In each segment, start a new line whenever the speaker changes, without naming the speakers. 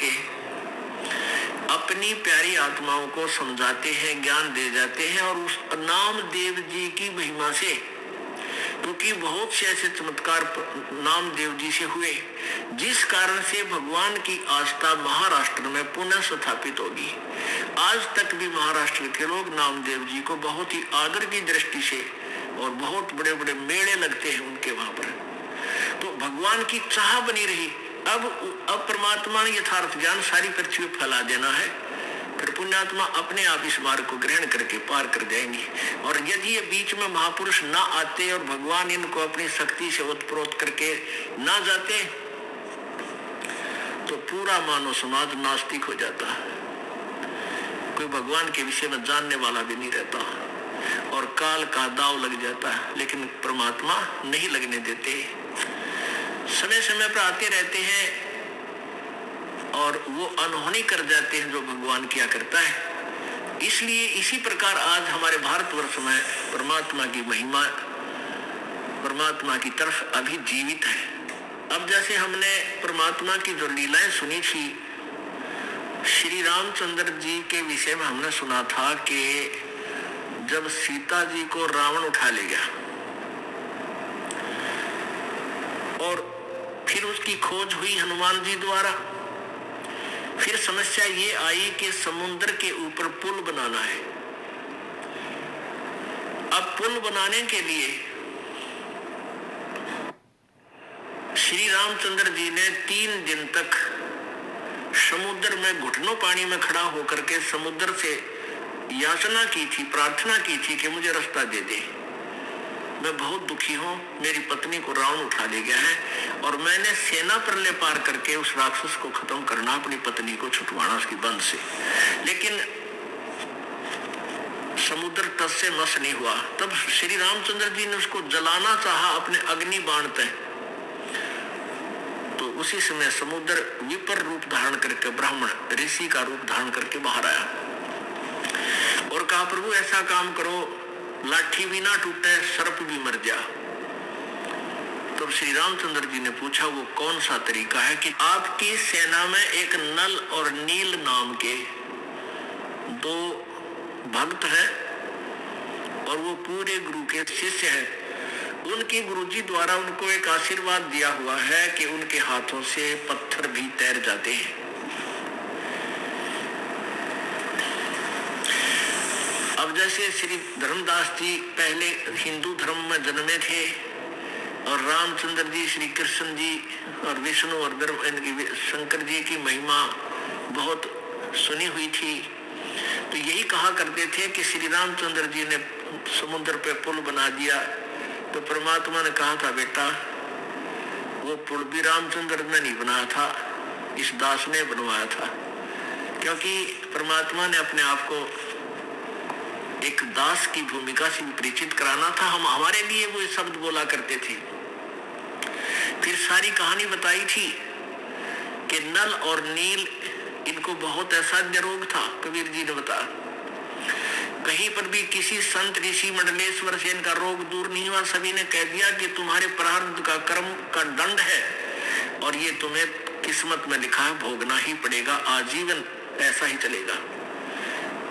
करके अपनी प्यारी आत्माओं को समझाते हैं, ज्ञान दे जाते हैं। और उस नामदेव जी की महिमा से, क्योंकि बहुत से ऐसे चमत्कार नामदेव जी से हुए जिस कारण से भगवान की आस्था महाराष्ट्र में पुनः स्थापित होगी। आज तक भी महाराष्ट्र के लोग नामदेव जी को बहुत ही आदर की दृष्टि से, और बहुत बड़े बड़े मेले लगते हैं उनके वहां पर। तो भगवान की चाह बनी रही। अब परमात्मा ने यथार्थ ज्ञान सारी पृथ्वी में फैला देना है, फिर पुण्यात्मा अपने आप इस मार्ग को ग्रहण करके पार कर जाएंगे। और यदि ये बीच में महापुरुष ना आते और भगवान इनको अपनी शक्ति से ओतप्रोत करके ना जाते, तो पूरा मानव समाज नास्तिक हो जाता, कोई भगवान के विषय में जानने वाला भी नहीं रहता, और काल का दाव लग जाता है। लेकिन परमात्मा नहीं लगने देते, समय समय पर आते रहते हैं और वो अनहोनी कर जाते हैं जो भगवान किया करता है। इसलिए इसी प्रकार आज हमारे भारतवर्ष में परमात्मा की महिमा परमात्मा की तरफ अभी जीवित है। अब जैसे हमने परमात्मा की जो लीलाएं सुनी थी, श्री रामचंद्र जी के विषय में हमने सुना था कि जब सीता जी को रावण उठा ले गया और फिर उसकी खोज हुई हनुमान जी द्वारा, फिर समस्या ये आई कि समुद्र के ऊपर पुल बनाना है। अब पुल बनाने के लिए श्री रामचंद्र जी ने 3 दिन तक समुद्र में घुटनों पानी में खड़ा होकर के समुद्र से याचना की थी, प्रार्थना की थी कि मुझे रास्ता दे दे, मैं बहुत दुखी हूँ, मेरी पत्नी को रावण उठा ले गया है और मैंने सेना पर ले पार करके उस राक्षस को खत्म करना, अपनी पत्नी को छुटवाना उसकी बंद से। लेकिन समुद्र तस से मस नहीं हुआ। तब श्री रामचंद्र जी ने उसको जलाना चाहा अपने अग्नि बाण से, तो उसी समय समुद्र विपर रूप धारण करके ब्राह्मण ऋषि का रूप धारण करके बाहर आया और कहा, प्रभु ऐसा काम करो, लाठी भी ना टूटे, सर्प भी मर जा। तब श्री रामचंद्र जी ने पूछा वो कौन सा तरीका है कि आपकी सेना में एक नल और नील नाम के 2 भक्त हैं और वो पूरे गुरु के शिष्य हैं। उनके गुरुजी द्वारा उनको एक आशीर्वाद दिया हुआ है कि उनके हाथों से पत्थर भी तैर जाते हैं। अब जैसे श्री धर्मदास जी पहले हिंदू धर्म में जन्मे थे और रामचंद्र जी, श्री कृष्ण जी और विष्णु और शंकर जी की महिमा बहुत सुनी हुई थी, तो यही कहा करते थे कि श्री रामचंद्र जी ने समुद्र पे पुल बना दिया। तो परमात्मा ने कहा था, बेटा वो पुल भी रामचंद्र ने नहीं बनाया था, इस दास ने बनवाया था। क्योंकि परमात्मा ने अपने आप को एक दास की भूमिका से परिचित कराना था। हम हमारे लिए वो शब्द बोला करते थे। फिर सारी कहानी बताई थी कि नल और नील इनको बहुत असाध्य रोग था। कबीर जी ने बताया, कहीं पर भी किसी संत ऋषि मंडलेश्वर से इनका रोग दूर नहीं हुआ। सभी ने कह दिया कि तुम्हारे प्रारब्ध का कर्म का दंड है और ये तुम्हें किस्मत में लिखा है, भोगना ही पड़ेगा, आजीवन ऐसा ही चलेगा।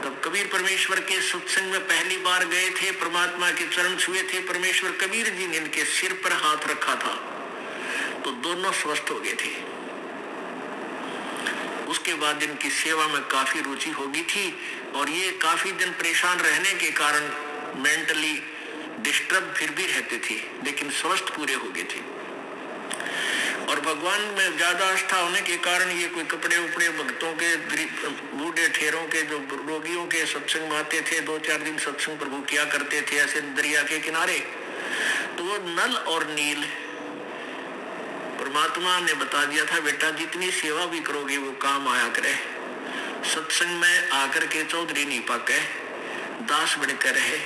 तब कबीर परमेश्वर के सत्संग में पहली बार गए थे, परमात्मा के चरण छुए थे। परमेश्वर कबीर जी ने इनके सिर पर हाथ रखा था तो दोनों स्वस्थ हो गए थे। उसके बाद इनकी सेवा में काफी रुचि होगी थी और ये काफी दिन परेशान रहने के कारण मेंटली डिस्टर्ब फिर भी रहते थे, लेकिन स्वस्थ पूरे हो गए थे। और भगवान में ज्यादा आस्था होने के कारण ये कोई कपड़े उपड़े भक्तों के, बूढ़े ठेरों के, जो रोगियों के सत्संग में आते थे, 2-4 दिन सत्संग प्रभु किया करते थे ऐसे दरिया के किनारे। तो वो नल और नील परमात्मा ने बता दिया था, बेटा जितनी सेवा भी करोगे वो काम आया करे। सत्संग में आकर के चौधरी नहीं पाके दास बनकर रहे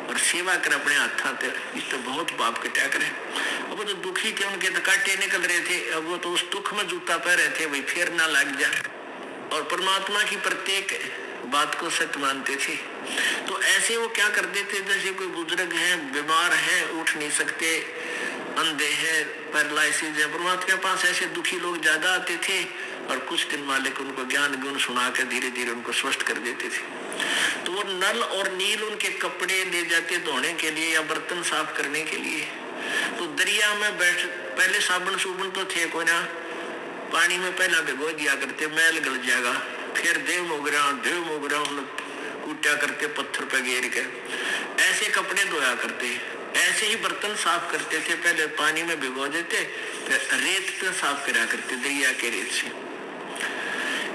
और सेवा कर अपने हाथा ते, इस तो बहुत पाप कटा करे। अब वो तो दुखी थे, उनके तो कांटे निकल रहे थे। अब वो तो उस दुख में जूता पह रहे थे, भाई फिर ना लग जाए, और परमात्मा की प्रत्येक बात को सत्य मानते थे। तो ऐसे वो क्या करते थे, जैसे कोई बुजुर्ग है, बीमार है, उठ नहीं सकते, अंधे हैं, पैरालिसिस है, परमात्मा के पास ऐसे दुखी लोग ज्यादा आते थे और कुछ दिन मालिक उनको ज्ञान गुण सुना कर धीरे धीरे उनको स्वस्थ कर देते थे। तो वो नल और नील उनके कपड़े ले जाते धोने के लिए या बर्तन साफ करने के लिए। तो दरिया में बैठ, पहले साबुन सुबुन तो थे को ना, पानी में पहला भिगो दिया करते, मैल गल जाएगा, फिर देव मोगरा कूटा करते पत्थर पे घेर के, ऐसे कपड़े धोया करते, ऐसे ही बर्तन साफ करते थे, पहले पानी में भिगो देते, फिर रेत से साफ करा करते, दरिया के रेत से।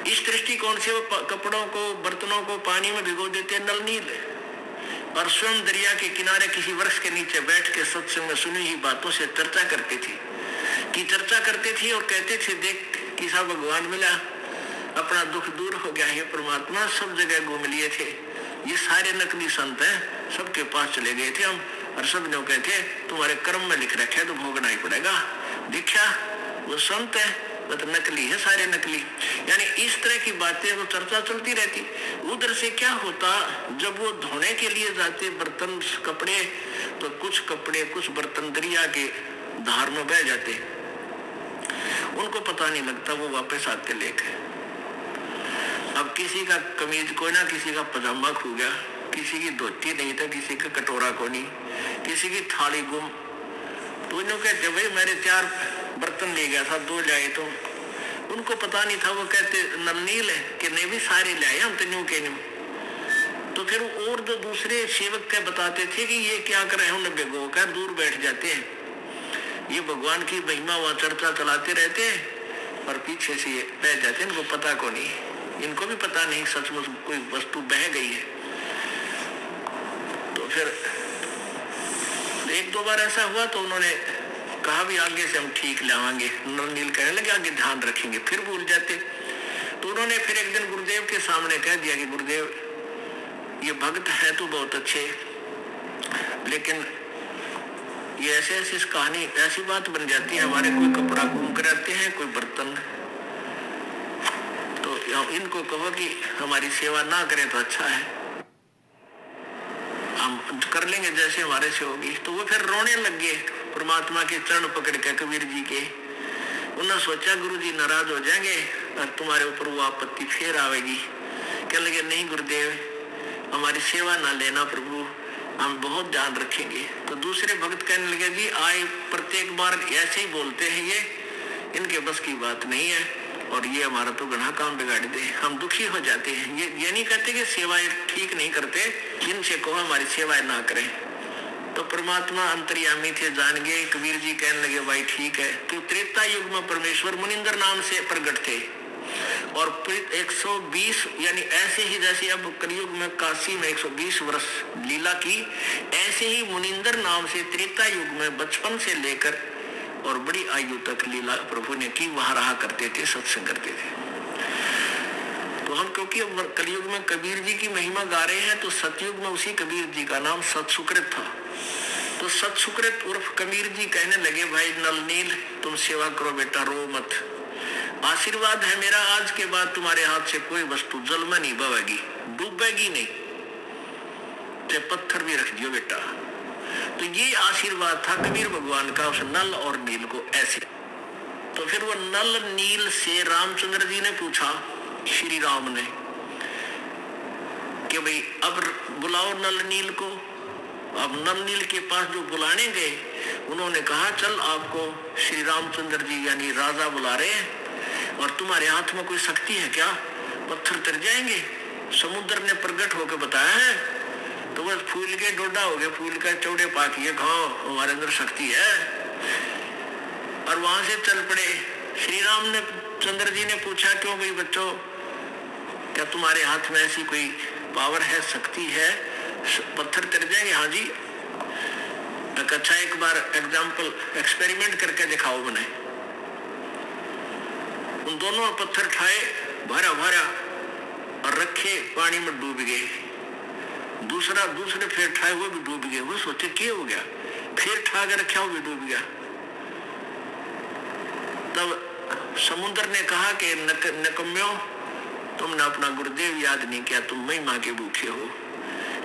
इस दृष्टिकोण से वो कपड़ों को, बर्तनों को पानी में भिगो देते नल नील, और स्वयं दरिया के किनारे किसी वृक्ष के नीचे बैठ के सत्संग में सुनी हुई बातों से चर्चा करते थे और कहते थे, देख किसा भगवान मिला, अपना दुख दूर हो गया है, परमात्मा सब जगह घूम लिए थे, ये सारे नकली संत हैं, सबके पास चले गए थे हम, और सब लोग कहते तुम्हारे कर्म में लिख रखे तो भोगना ही पड़ेगा, देखा वो संत है, वो तो नकली है, सारे नकली। यानी इस तरह की बातें वो चर्चा चलती रहती। उधर से क्या होता, जब वो धोने के लिए जाते बर्तन कपड़े, तो कुछ कपड़े कुछ बर्तन दरिया के धार में बह जाते, उनको पता नहीं लगता, वो वापस आते लेके। अब किसी का कमीज को ना, किसी का पजामा खो गया, किसी की धोती नहीं था, किसी का कटोरा को नहीं, किसी की थाली गुम, तो इन्हों कहते भाई मेरे 4 बर्तन ले गया था, 2 लाए, तो उनको पता नहीं था। वो कहते नलनील है कि नहीं भी सारे लाए हम, तो न्यू के न्यू। तो फिर और जो दूसरे सेवक के बताते थे कि ये क्या कर रहे हैं, उन्हें भिगो कर दूर बैठ जाते हैं, ये भगवान की महिमा वहां चर्चा चलाते रहते हैं और पीछे से ये बह जाते हैं, इनको पता को नहीं, इनको भी पता नहीं सचमुच कोई वस्तु बह गई है। तो फिर 1-2 बार ऐसा हुआ तो उन्होंने कहा भी आगे से हम ठीक लाएंगे, नलनील कहने लगे आगे ध्यान रखेंगे, फिर भूल जाते। तो उन्होंने फिर एक दिन गुरुदेव के सामने कह दिया कि गुरुदेव ये भक्त है तो बहुत अच्छे, लेकिन ये ऐसे कहानी ऐसी बात बन जाती है, हमारे कोई कपड़ा गुम कराते हैं, कोई बर्तन, तो इनको कहो कि हमारी सेवा ना करें तो अच्छा है, हम कर लेंगे जैसे हमारे से होगी। तो वो फिर रोने लग गए, परमात्मा के चरण पकड़ के कबीर जी के। उन्होंने सोचा गुरु जी नाराज हो जाएंगे और तुम्हारे ऊपर वो आपत्ति फिर आवेगी। कहने लगे नहीं गुरुदेव, हमारी सेवा ना लेना प्रभु, हम बहुत ध्यान रखेंगे। तो दूसरे भक्त कहने लगे जी आए प्रत्येक बार ऐसे ही बोलते हैं, ये इनके बस की बात नहीं है और ये हमारा तो घना काम बिगाड़ दे, हम दुखी हो जाते हैं। ये नहीं कहते कि सेवाएं ठीक नहीं करते, इनसे कहो हमारी सेवाएं ना करें। तो परमात्मा अंतर्यामी थे, जान गए। कबीर जी कहने लगे भाई ठीक है। तो त्रेता युग में परमेश्वर मुनिंदर नाम से प्रकट थे और 120 यानी ऐसे ही जैसे अब कलयुग में काशी में 120 वर्ष लीला की, ऐसे ही मुनिंदर नाम से त्रेता युग में बचपन से लेकर और बड़ी आयु तक लीला प्रभु ने की, वहां रहा करते थे, सत्संग करते थे। तो हम क्योंकि अब कलयुग में कबीर जी की महिमा गा रहे हैं, तो सतयुग में उसी कबीर जी का नाम सतसुकृत था। तो सतसुकृत उर्फ कबीर जी कहने लगे भाई नलनील तुम सेवा करो बेटा, रो मत, आशीर्वाद है मेरा, आज के बाद तुम्हारे हाथ से कोई वस्तु जल में नहीं बहेगी, डूबेगी नहीं, चाहे पत्थर भी रख दियो बेटा। तो ये आशीर्वाद था कबीर भगवान का उस नल और नील को ऐसे। तो फिर वो नल नील से रामचंद्र जी ने पूछा, श्री राम ने, कि भाई अब बुलाओ नल नील को। अब नल नील के पास जो बुलाने गए, उन्होंने कहा चल आपको श्री रामचंद्र जी यानी राजा बुला रहे हैं और तुम्हारे हाथ में कोई शक्ति है क्या, पत्थर तर जाएंगे। समुद्र ने प्रकट होकर बताया है, तो बस फूल के डोडा हो गए, फूल का चौड़े पाकिए खाओ, हमारे अंदर शक्ति है। और वहां से चल पड़े। श्री राम ने चंद्र जी ने पूछा क्यों भाई बच्चों, क्या तुम्हारे हाथ में ऐसी कोई पावर है, शक्ति है, पत्थर तर जाएंगे? हाँ जी। अच्छा एक बार एग्जाम्पल एक्सपेरिमेंट करके दिखाओ मैंने। उन दोनों पत्थर ठाए, भरा भरा और रखे, पानी में डूब गए। दूसरे फिर ठाए, वो भी डूब गए। वो सोचे क्या हो गया, फिर ठा के रखा, वो भी डूब गया। तब समुद्र ने कहा कि नकम्यो, तुमने अपना गुरुदेव याद नहीं किया, तुम महिमा के भूखे हो।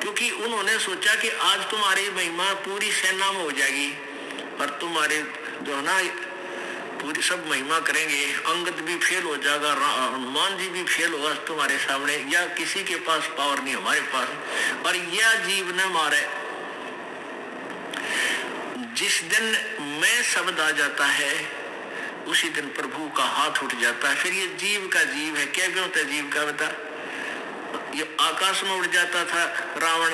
क्योंकि उन्होंने सोचा कि आज तुम्हारी महिमा पूरी सेना में हो जाएगी और तुम्हारे जो है ना पूरी सब महिमा करेंगे, अंगद भी फेल हो जाएगा, हनुमान जी भी फेल होगा तुम्हारे सामने, या किसी के पास पावर नहीं हमारे पास। और यह जीव ने मारे, जिस दिन मैं शब्द आ जाता है उसी दिन प्रभु का हाथ उठ जाता है। फिर ये जीव का जीव है, क्या क्यों होता जीव का बता। ये आकाश में उड़ जाता था रावण,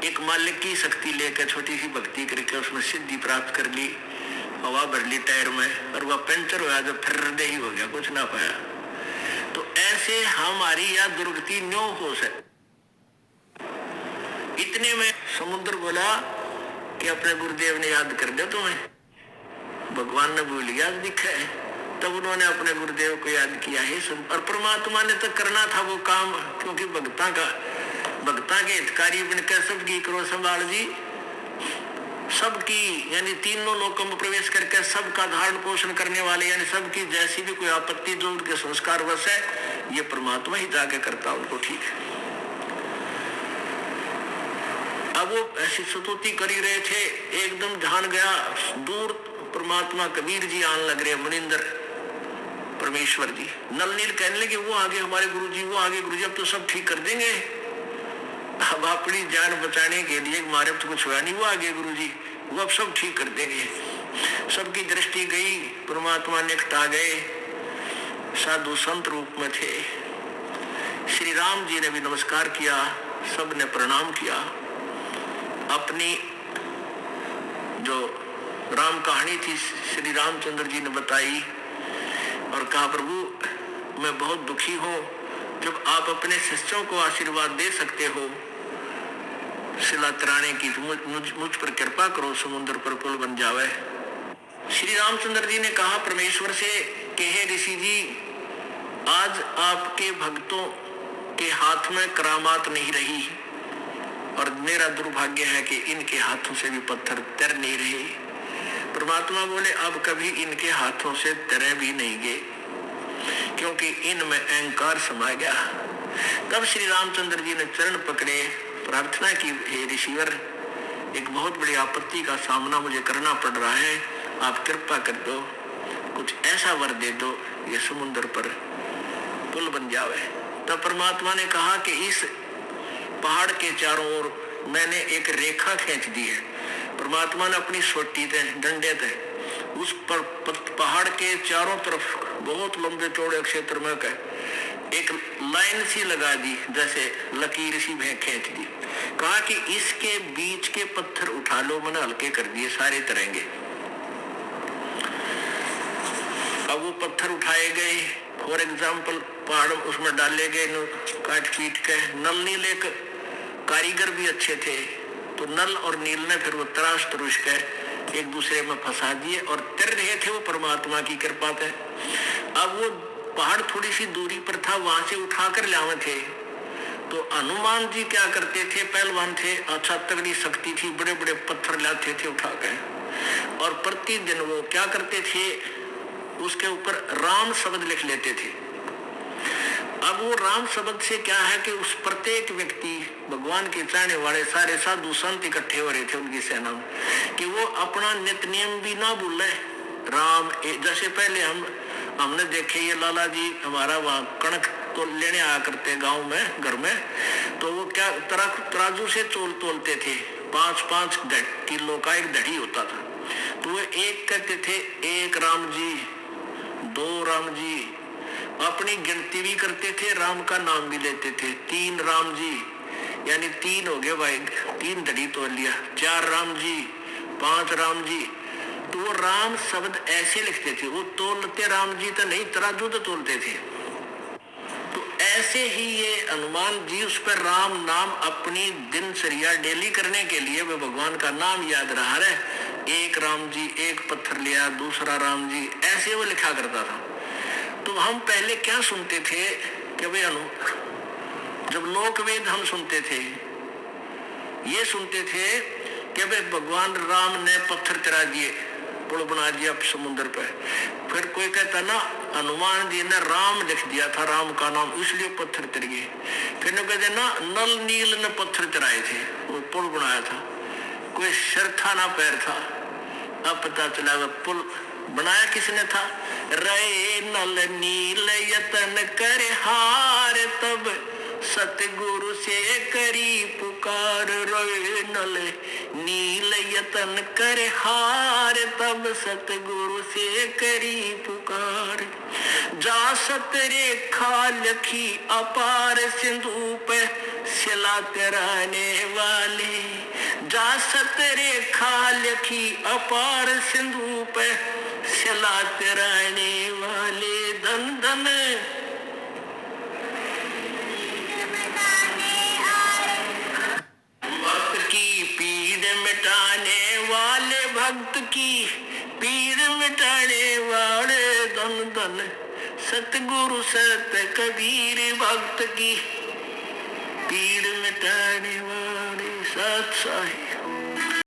एक मालिक की शक्ति लेकर छोटी सी भक्ति करके उसमें सिद्धि प्राप्त कर ली, हवा भर ली टायर में, और वह पंचर हुआ तो फिर हृदय ही हो गया, कुछ ना पाया। तो ऐसे हमारी यह दुर्गति न्यो हो सके। इतने में समुद्र बोला कि अपने गुरुदेव ने याद कर दिया तुम्हें, भगवान ने भूल गया दिखा है। तब उन्होंने अपने गुरुदेव को याद किया है, और परमात्मा ने तो करना था वो काम, क्योंकि भक्ता के हितकारी बनकर सबकी करो संभाल जी, सबकी यानी तीनों लोकों में प्रवेश करके सबका धारण पोषण करने वाले, यानी सबकी जैसी भी कोई आपत्ति जो उनके संस्कार वश है, ये परमात्मा ही जाके करता उनको, ठीक है। अब वो ऐसी स्तुति कर ही रहे थे, एकदम ध्यान गया दूर, परमात्मा कबीर जी आने लग रहे, मनिंदर परमेश्वर जी। नल नील कहने लगे वो आगे हमारे गुरु जी, वो आगे गुरु जी, अब तो सब ठीक कर देंगे, अब अपनी जान बचाने के लिए हमारे तो कुछ हुआ नहीं, वो आगे गुरु जी, वो अब सब ठीक कर देंगे। सबकी दृष्टि गई, परमात्मा निकट आ गए, साधु संत रूप में थे। श्री राम जी ने भी नमस्कार किया, सब ने प्रणाम किया। अपनी जो राम कहानी थी श्री रामचंद्र जी ने बताई और कहा प्रभु मैं बहुत दुखी हूँ, जब आप अपने शिष्यों को आशीर्वाद दे सकते हो शिला तराने की, तो मुझ पर कृपा करो, समुद्र पर पुल बन जावे। श्री रामचंद्र जी ने कहा परमेश्वर से कि हे ऋषि जी, आज आपके भक्तों के हाथ में करामात नहीं रही, और मेरा दुर्भाग्य है कि इनके हाथों से भी पत्थर तर नहीं रहे। परमात्मा बोले अब कभी इनके हाथों से तरे भी नहीं गए, क्योंकि इनमें अहंकार समा गया। तब श्री रामचंद्र जी ने चरण पकड़े, प्रार्थना की, हे ऋषिवर, एक बहुत बड़ी आपत्ति का सामना मुझे करना पड़ रहा है, आप कृपा कर दो, कुछ ऐसा वर दे दो ये समुद्र पर पुल बन जावे। तब परमात्मा ने कहा कि इस पहाड़ के चारों ओर मैंने एक रेखा खींच दी है। परमात्मा ने अपनी सोटी थे, डंडे थे, उस पर पहाड़ के चारों तरफ बहुत लंबे चौड़े क्षेत्र में एक लाइन सी लगा दी, जैसे लकीर सी भैं खींच दी। कहा कि इसके बीच के पत्थर उठा लो, मैंने हल्के कर दिए, सारे तरेंगे। अब वो पत्थर उठाए गए, फॉर एग्जाम्पल पहाड़ उसमें डाले गए, काट पीट के। नल नील एक कारीगर भी अच्छे थे, तो नल और नील ने फिर वो तराश तरुश के एक दूसरे में फंसा दिए और तर रहे थे, वो परमात्मा की कृपा थे। अब वो पहाड़ थोड़ी सी दूरी पर था, वहां से उठा कर लावे थे। तो हनुमान जी क्या करते थे, पहलवान थे, अच्छा तगड़ी शक्ति थी, बड़े बड़े पत्थर लाते थे उठा के, और प्रतिदिन वो क्या करते थे, उसके ऊपर राम शब्द लिख लेते थे। अब वो राम शब्द से क्या है कि उस प्रत्येक व्यक्ति, भगवान के चाहने वाले सारे साधु संत इकट्ठे हो रहे थे उनकी सेना में, कि वो अपना नित्य नियम भी ना भूले। राम जैसे पहले हमने देखे, ये लाला जी हमारा वहाँ कणक तो लेने आया करते गांव में, घर में, तो वो क्या तराजू से तोलते थे, 5-5 किलो का एक दही होता था। तो वो एक कहते थे, 1 राम जी, 2 राम जी, अपनी गिनती भी करते थे, राम का नाम भी लेते थे। 3 राम जी, यानी 3 हो गए भाई, 3 दड़ी तोल लिया। 4 राम जी, 5 राम जी। तो वो राम शब्द ऐसे लिखते थे, वो तोलते राम जी तो नहीं, तराजू तो तोलते थे। तो ऐसे ही ये हनुमान जी उस पर राम नाम अपनी दिनचर्या डेली करने के लिए वे भगवान का नाम याद रहा है। 1 राम जी, 1 पत्थर लिया, दूसरा राम जी, ऐसे वो लिखा करता था। तो हम पहले क्या सुनते थे कि भाई जब लोक वेद हम सुनते थे, ये सुनते थे कि भाई भगवान राम ने पत्थर चढ़ा दिए, पुल बना दिया समुद्र पे। फिर कोई कहता ना हनुमान जी ने राम लिख दिया था, राम का नाम, इसलिए पत्थर चढ़ गए। फिर न कहते ना नल नील ने पत्थर चढ़ाए थे, वो पुल बनाया था, कोई सिर था ना पैर था। अब पता चला पुल बनाया किसने था? रे नल नील यतन कर हार तब सतगुरु से करी पुकार। रे नल नील यतन कर हार तब सतगुरु से करी पुकार। जा सतरे खा लखी अपार सिंधु पे सिला कराने वाले। जा सतरे खा लखी अपार सिंधु पे सिला कराने वाले। धन धन भक्त की पीड़ मिटाने वाले, भक्त की पीड़ मिटाने वाले। धन धन सतगुरु सत कबीर, भक्त की पीड़ मिटाने वाले। सत साहिब।